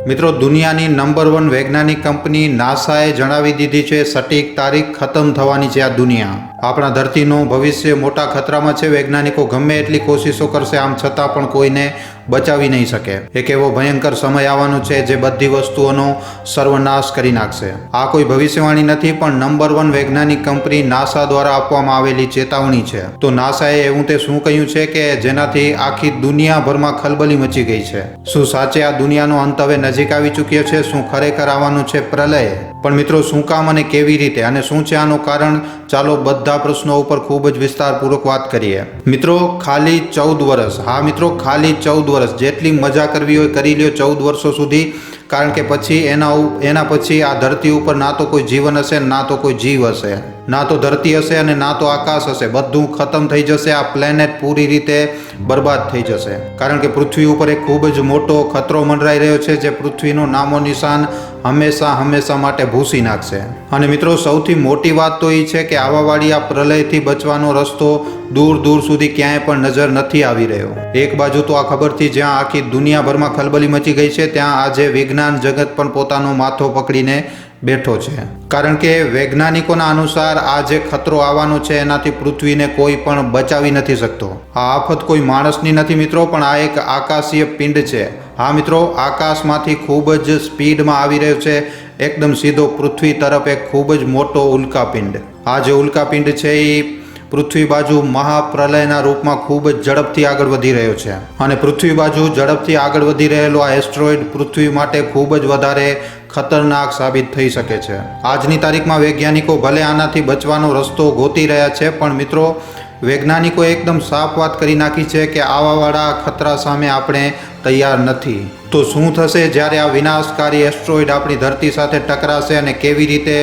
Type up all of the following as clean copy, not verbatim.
મિત્રો, દુનિયાની નંબર 1 વૈજ્ઞાનિક કંપની નાસાએ જણાવી દીધી છે સટીક તારીખ ખતમ થવાની છે આ દુનિયા. આપણા ધરતીનું ભવિષ્ય મોટા ખતરામાં છે. વૈજ્ઞાનિકો ગમે એટલી કોશિશો કરશે, આમ છતાં પણ કોઈને બચાવી નહીં શકે. એક એવો ભયંકર સમય આવવાનો છે જે બધી વસ્તુઓનો સર્વનાશ કરી નાખશે. આ કોઈ ભવિષ્યવાણી નથી, પણ નંબર 1 વૈજ્ઞાનિક કંપની નાસા દ્વારા આપવામાં આવેલી ચેતવણી છે. તો નાસાએ એવું તે શું કહ્યું છે કે જેનાથી આખી દુનિયાભરમાં ખલબલી મચી ગઈ છે? શું સાચે આ દુનિયાનો અંત હવે નજીક આવી ચૂક્યો છે? શું ખરેખર આવવાનું છે પ્રલય? પણ મિત્રો, શું કામ અને કેવી રીતે, અને શું છે આનું કારણ? ચાલો બધા પ્રશ્નો ઉપર ખૂબ જ વિસ્તારપૂર્વક વાત કરીએ. મિત્રો, ખાલી 14 વર્ષ. હા મિત્રો, ખાલી 14 વર્ષ. જેટલી મજા કરવી હોય કરી લ્યો 14 વર્ષો સુધી, કારણ કે પછી એના પછી આ ધરતી ઉપર ના તો કોઈ જીવન હશે, ના તો કોઈ જીવ હશે, ના તો ધરતી હશે અને ના તો આકાશ હશે. બધું ખતમ થઈ જશે. આ પ્લેનેટ પૂરી રીતે બરબાદ થઈ જશે, કારણ કે પૃથ્વી ઉપર એક ખૂબ જ મોટો ખતરો મંડરાઈ રહ્યો છે જે પૃથ્વીનું નામો નિશાન હંમેશા માટે ભૂંસી નાખશે. અને મિત્રો, સૌથી મોટી વાત તો એ છે કે આવાવાળી આ પ્રલયથી બચવાનો રસ્તો દૂર સુધી ક્યાંય પણ નજર નથી આવી રહ્યો. એક બાજુ તો આ ખબરથી જ્યાં આખી દુનિયાભરમાં ખલબલી મચી ગઈ છે, ત્યાં આજે વિજ્ઞાન જગત પણ પોતાનો માથો પકડીને બેઠો છે. કારણ કે વૈજ્ઞાનિકોના અનુસાર આ જે ખતરો આવવાનો છે એનાથી પૃથ્વીને કોઈ પણ બચાવી નથી શકતો. આ આફત કોઈ માણસની નથી મિત્રો, પણ આ એક આકાશીય પિંડ છે. હા મિત્રો, આકાશમાંથી ખૂબ જ સ્પીડમાં આવી રહ્યો છે એકદમ સીધો પૃથ્વી તરફ એક ખૂબ જ મોટો ઉલ્કાપિંડ. આ જે ઉલ્કાપિંડ છે એ પૃથ્વી બાજુ મહાપ્રલયના રૂપમાં ખૂબ જ ઝડપથી આગળ વધી રહ્યો છે. અને પૃથ્વી બાજુ ઝડપથી આગળ વધી રહેલો આ એસ્ટ્રોઇડ પૃથ્વી માટે ખૂબ જ વધારે ખતરનાક સાબિત થઈ શકે છે. આજની તારીખમાં વૈજ્ઞાનિકો ભલે આનાથી બચવાનો રસ્તો ગોતી રહ્યા છે, પણ મિત્રો, વૈજ્ઞાનિકોએ એકદમ સાફ વાત કરી નાખી છે કે આવાવાળા ખતરા સામે આપણે તૈયાર નથી. તો શું થશે જ્યારે આ વિનાશકારી એસ્ટ્રોઇડ આપણી ધરતી સાથે ટકરાશે અને કેવી રીતે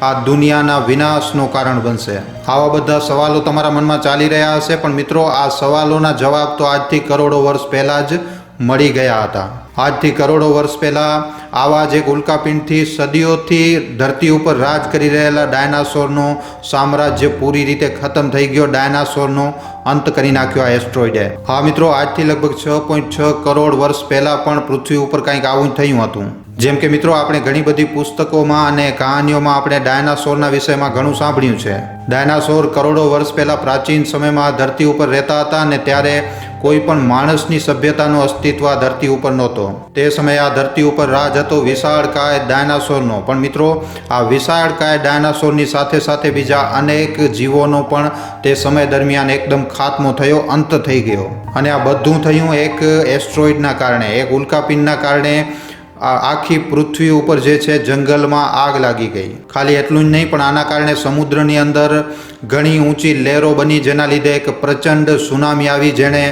આ દુનિયાના વિનાશનું કારણ બનશે? આવા બધા સવાલો તમારા મનમાં ચાલી રહ્યા હશે, પણ મિત્રો, આ સવાલોના જવાબ તો આજથી કરોડો વર્ષ પહેલાં જ મળી ગયા હતા. આજથી કરોડો વર્ષ પહેલાં આવા જ એક ઉલ્કાપિંડથી સદીઓથી ધરતી ઉપર રાજ કરી રહેલા ડાયનાસોરનું સામ્રાજ્ય પૂરી રીતે ખતમ થઈ ગયો. ડાયનાસોરનો અંત કરી નાખ્યો આ એસ્ટ્રોઇડે. હા મિત્રો, આજથી લગભગ 6.6 કરોડ વર્ષ પહેલાં પણ પૃથ્વી ઉપર કંઈક આવું થયું હતું. જેમ કે મિત્રો, આપણે ઘણી બધી પુસ્તકોમાં અને કહાનીઓમાં આપણે ડાયનાસોરના વિષયમાં ઘણું સાંભળ્યું છે. ડાયનાસોર કરોડો વર્ષ પહેલાં પ્રાચીન સમયમાં ધરતી ઉપર રહેતા હતા અને ત્યારે કોઈ પણ માણસની સભ્યતાનું અસ્તિત્વ આ ધરતી ઉપર નહોતો. તે સમયે આ ધરતી ઉપર રાજ હતો વિશાળકાય ડાયનાસોરનો. પણ મિત્રો, આ વિશાળકાય ડાયનાસોરની સાથે બીજા અનેક જીવોનો પણ તે સમય દરમિયાન એકદમ ખાત્મો થયો, અંત થઈ ગયો. અને આ બધું થયું એક એસ્ટ્રોઇડના કારણે, એક ઉલ્કાપિંડના કારણે. આખી પૃથ્વી ઉપર જે છે જંગલમાં આગ લાગી ગઈ. ખાલી એટલું જ નહીં, પણ આના કારણે સમુદ્રની અંદર ઘણી ઊંચી લહેરો બની, જેના લીધે એક પ્રચંડ સુનામી આવી, જેણે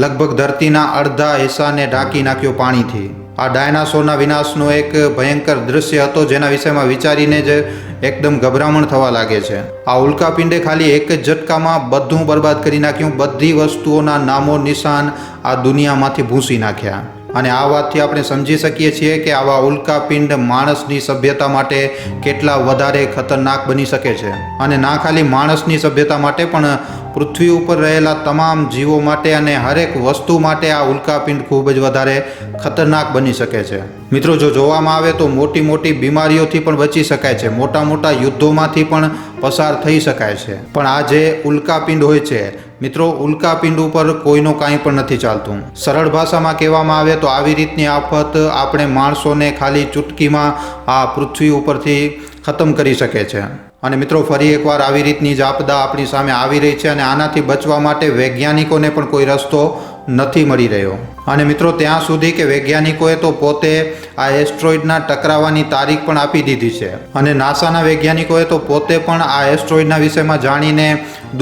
લગભગ ધરતીના અડધા હિસ્સાને ઢાંકી નાખ્યો પાણીથી. આ ડાયનાસોરના વિનાશનો એક ભયંકર દૃશ્ય હતો, જેના વિષયમાં વિચારીને જ એકદમ ગભરામણ થવા લાગે છે. આ ઉલ્કાપિંડે ખાલી એક જ ઝટકામાં બધું બરબાદ કરી નાખ્યું. બધી વસ્તુઓના નામો નિશાન આ દુનિયામાંથી ભૂંસી નાખ્યા. અને આ વાતથી આપણે સમજી શકીએ છીએ કે આવા ઉલ્કાપિંડ માણસની સભ્યતા માટે કેટલા વધારે ખતરનાક બની શકે છે. અને ના ખાલી માણસની સભ્યતા માટે, પણ પૃથ્વી ઉપર રહેલા તમામ જીવો માટે અને હરેક વસ્તુ માટે આ ઉલ્કાપિંડ ખૂબ જ વધારે ખતરનાક બની શકે છે. મિત્રો, જો જોવામાં આવે તો મોટી બીમારીઓથી પણ બચી શકાય છે, મોટા યુદ્ધોમાંથી પણ પસાર થઈ શકાય છે. પણ આ જે ઉલ્કાપિંડ હોય છે મિત્રો, ઉલ્કાપિંડ ઉપર કોઈનો કાંઈ પણ નથી ચાલતું. સરળ ભાષામાં કહેવામાં આવે તો આવી રીતની આફત આપણે માણસોને ખાલી ચૂટકીમાં આ પૃથ્વી ઉપરથી ખતમ કરી શકે છે. અને મિત્રો, ફરી એકવાર આવી રીતની જ આપદા આપણી સામે આવી રહી છે અને આનાથી બચવા માટે વૈજ્ઞાનિકોને પણ કોઈ રસ્તો નથી મળી રહ્યો. અને મિત્રો, ત્યાં સુધી કે વૈજ્ઞાનિકોએ તો પોતે આ એસ્ટ્રોઇડના ટકરાવાની તારીખ પણ આપી દીધી છે. અને નાસાના વૈજ્ઞાનિકોએ તો પોતે પણ આ એસ્ટ્રોઇડના વિષયમાં જાણીને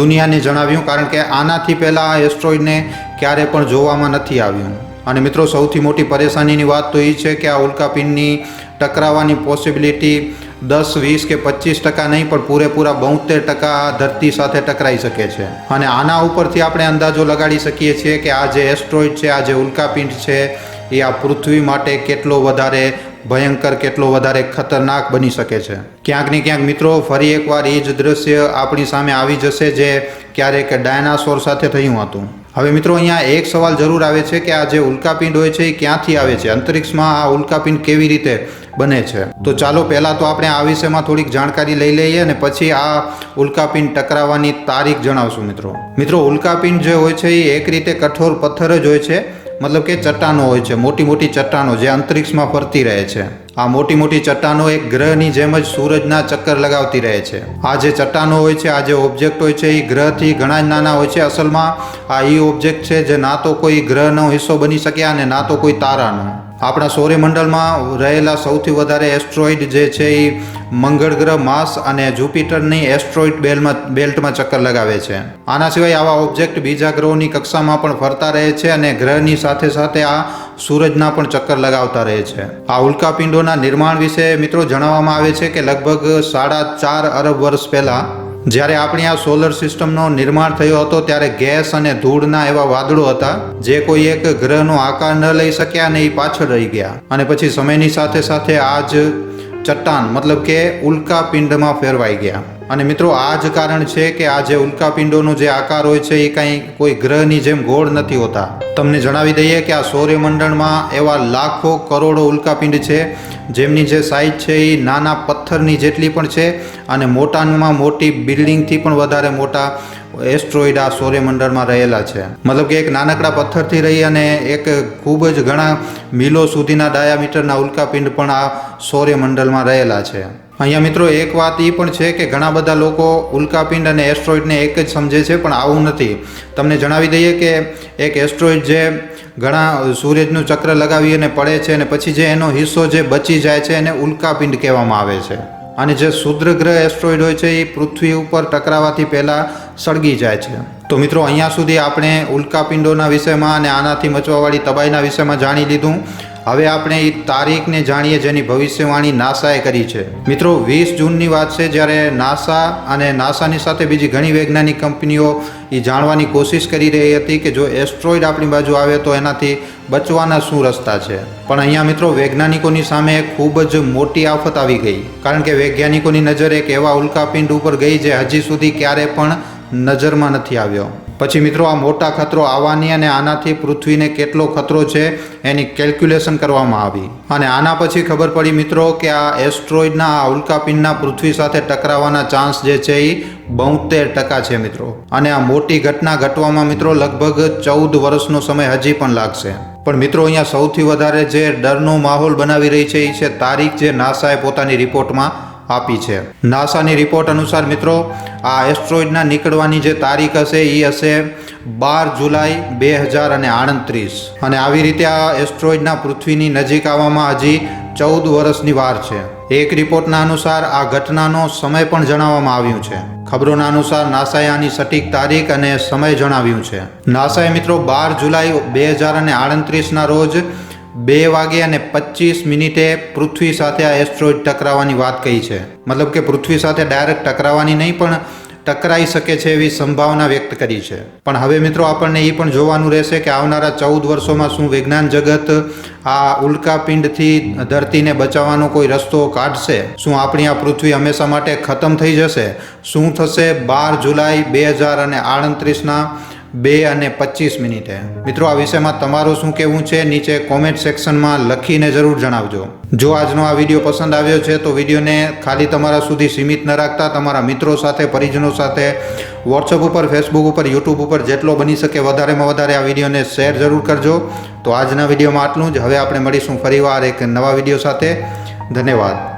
દુનિયાને જણાવ્યું, કારણ કે આનાથી પહેલાં આ એસ્ટ્રોઇડને ક્યારે પણ જોવામાં નથી આવ્યું. અને મિત્રો, સૌથી મોટી પરેશાનીની વાત તો એ છે કે આ ઉલ્કાપિંડની ટકરાવાની પોસિબિલિટી 10, 20 કે 25% નહીં, પણ પૂરેપૂરા 72% ધરતી સાથે ટકરાઈ શકે છે. અને આના ઉપરથી આપણે અંદાજો લગાડી શકીએ છીએ કે આ જે એસ્ટ્રોઇડ છે, આ જે ઉલ્કાપિંડ છે, એ આ પૃથ્વી માટે કેટલો વધારે ભયંકર, કેટલો વધારે ખતરનાક બની શકે છે. ક્યાંક ને ક્યાંક મિત્રો, ફરી એકવાર એ જ દ્રશ્ય આપણી સામે આવી જશે જે ક્યારેક ડાયનાસોર સાથે થયું હતું. હવે મિત્રો અહીંયા એક સવાલ જરૂર આવે છે કે આ જે ઉલ્કાપિંડ હોય છે એ ક્યાંથી આવે છે, અંતરિક્ષમાં આ ઉલ્કાપિંડ કેવી રીતે બને છે? તો ચાલો પહેલાં તો આપણે આ વિષયમાં થોડીક જાણકારી લઈ લઈએ અને પછી આ ઉલ્કાપિંડ ટકરાવવાની તારીખ જણાવશું મિત્રો ઉલ્કાપિંડ જે હોય છે એ એક રીતે કઠોર પથ્થર જ હોય છે, મતલબ કે ચટ્ટાનો હોય છે, મોટી મોટી ચટ્ટાનો જે અંતરિક્ષમાં ફરતી રહે છે. આ મોટી મોટી ચટ્ટાનો એક ગ્રહની જેમ જ સૂરજના ચક્કર લગાવતી રહે છે. આ જે ચટ્ટાનો હોય છે, આ જે ઓબ્જેક્ટ હોય છે એ ગ્રહથી ઘણા જ નાના હોય છે. અસલમાં આ એ ઓબ્જેક્ટ છે જે ના તો કોઈ ગ્રહનો હિસ્સો બની શકે અને ના તો કોઈ તારાનો. આપણા સૌરમંડળમાં રહેલા સૌથી વધારે એસ્ટ્રોઇડ જે છે એ મંગળ ગ્રહ, માર્સ અને જુપિટરની એસ્ટ્રોઇડ બેલ્ટમાં ચક્કર લગાવે છે. આના સિવાય આવા ઓબ્જેક્ટ બીજા ગ્રહોની કક્ષામાં પણ ફરતા રહે છે અને ગ્રહની સાથે સાથે આ સૂરજના પણ ચક્કર લગાવતા રહે છે. આ ઉલ્કાપિંડોના નિર્માણ વિશે મિત્રો જણાવવામાં આવે છે કે લગભગ 4.5 અરબ વર્ષ પહેલા જ્યારે આપણી આ સોલર સિસ્ટમનો નિર્માણ થયો હતો ત્યારે ગેસ અને ધૂળના એવા વાદળો હતા જે કોઈ એક ગ્રહનો આકાર ન લઈ શક્યા અને એ પાછળ રહી ગયા અને પછી સમયની સાથે સાથે આ જ ચટ્ટાન મતલબ કે ઉલ્કાપિંડમાં ફેરવાઈ ગયા. અને મિત્રો આ જ કારણ છે કે આ જે ઉલ્કાપિંડોનો જે આકાર હોય છે એ કાંઈ કોઈ ગ્રહની જેમ ગોળ નથી હોતા. તમને જણાવી દઈએ કે આ સૌરમંડળમાં એવા લાખો કરોડો ઉલ્કાપિંડ છે જેમની જે સાઇઝ છે એ નાના પથ્થરની જેટલી પણ છે અને મોટામાં મોટી બિલ્ડિંગથી પણ વધારે મોટા એસ્ટ્રોઇડ આ સૌરમંડળમાં રહેલા છે. મતલબ કે એક નાનકડા પથ્થરથી રહી અને એક ખૂબ જ ઘણા મીલો સુધીના ડાયામીટરના ઉલ્કાપિંડ પણ આ સૌરમંડળમાં રહેલા છે. અહીંયા મિત્રો એક વાત એ પણ છે કે ઘણા બધા લોકો ઉલ્કાપિંડ અને એસ્ટ્રોઇડને એક જ સમજે છે, પણ આવું નથી. તમને જણાવી દઈએ કે એક એસ્ટ્રોઇડ જે ઘણા સૂરજનું ચક્ર લગાવી અને પડે છે અને પછી જે એનો હિસ્સો જે બચી જાય છે એને ઉલ્કાપિંડ કહેવામાં આવે છે. અને જે ક્ષુદ્ર ગ્રહ એસ્ટ્રોઇડ હોય છે એ પૃથ્વી ઉપર ટકરાવાથી પહેલાં સળગી જાય છે. તો મિત્રો અહીંયા સુધી આપણે ઉલ્કાપિંડોના વિષયમાં અને આનાથી મચવાવાળી તબાહીના વિષયમાં જાણી લીધું. હવે આપણે એ તારીખને જાણીએ જેની ભવિષ્યવાણી નાસાએ કરી છે. મિત્રો 20 જૂનની વાત છે જ્યારે નાસા અને નાસાની સાથે બીજી ઘણી વૈજ્ઞાનિક કંપનીઓ એ જાણવાની કોશિશ કરી રહી હતી કે જો એસ્ટ્રોઇડ આપણી બાજુ આવે તો એનાથી બચવાના શું રસ્તા છે. પણ અહીંયા મિત્રો વૈજ્ઞાનિકોની સામે ખૂબ જ મોટી આફત આવી ગઈ, કારણ કે વૈજ્ઞાનિકોની નજર એક એવા ઉલ્કાપિંડ ઉપર ગઈ જે હજી સુધી ક્યારે પણ નજરમાં નથી આવ્યો. પછી મિત્રો આ મોટા ખતરો આવવાની અને આનાથી પૃથ્વીને કેટલો ખતરો છે એની કેલ્ક્યુલેશન કરવામાં આવી અને આના પછી ખબર પડી મિત્રો કે આ એસ્ટ્રોઇડના આ ઉલ્કાપિંડના પૃથ્વી સાથે ટકરાવવાના ચાન્સ જે છે એ 72% છે મિત્રો. અને આ મોટી ઘટના ઘટવામાં મિત્રો લગભગ 14 વર્ષનો સમય હજી પણ લાગશે. પણ મિત્રો અહીંયા સૌથી વધારે જે ડરનો માહોલ બનાવી રહી છે એ છે તારીખ જે નાસાએ પોતાની રિપોર્ટમાં આપી છે. નાસાની રિપોર્ટ અનુસાર મિત્રો આ એસ્ટ્રોઇડના નીકળવાની જે તારીખ હશે એ હશે 12 જુલાઈ 2038 અને આવી રીતે આ એસ્ટ્રોઇડના પૃથ્વીની નજીક આવવામાં હજી 14 વર્ષની વાર છે. એક રિપોર્ટના અનુસાર આ ઘટનાનો સમય પણ જણાવવામાં આવ્યું છે. ખબરોના અનુસાર નાસાએ આની સટીક તારીખ અને સમય જણાવ્યું છે. નાસાએ મિત્રો 12 જુલાઈ 2038ના રોજ 2:25 પૃથ્વી સાથે આ એસ્ટ્રોઇડ ટકરાવવાની વાત કહી છે. મતલબ કે પૃથ્વી સાથે ડાયરેક્ટ ટકરાવવાની નહીં પણ ટકરાઈ શકે છે એવી સંભાવના વ્યક્ત કરી છે. પણ હવે મિત્રો આપણને એ પણ જોવાનું રહેશે કે આવનારા 14 વર્ષોમાં શું વિજ્ઞાન જગત આ ઉલ્કાપિંડથી ધરતીને બચાવવાનો કોઈ રસ્તો કાઢશે? શું આપણી આ પૃથ્વી હંમેશા માટે ખતમ થઈ જશે? શું થશે 12 જુલાઈ 2038ના 2:25? મિત્રો આ વિષયમાં તમારું શું કહેવું છે નીચે કોમેન્ટ સેક્શનમાં લખીને જરૂર જણાવજો. જો આજનો આ વિડીયો પસંદ આવ્યો છે તો વિડીયોને ખાલી તમારા સુધી સીમિત ન રાખતા તમારા મિત્રો સાથે, પરિજનો સાથે, વોટ્સઅપ ઉપર, ફેસબુક ઉપર, યુટ્યુબ ઉપર જેટલો બની શકે વધારેમાં વધારે આ વિડીયોને શેર જરૂર કરજો. તો આજના વિડીયોમાં આટલું જ. હવે આપણે મળીશું ફરીવાર એક નવા વિડીયો સાથે. ધન્યવાદ.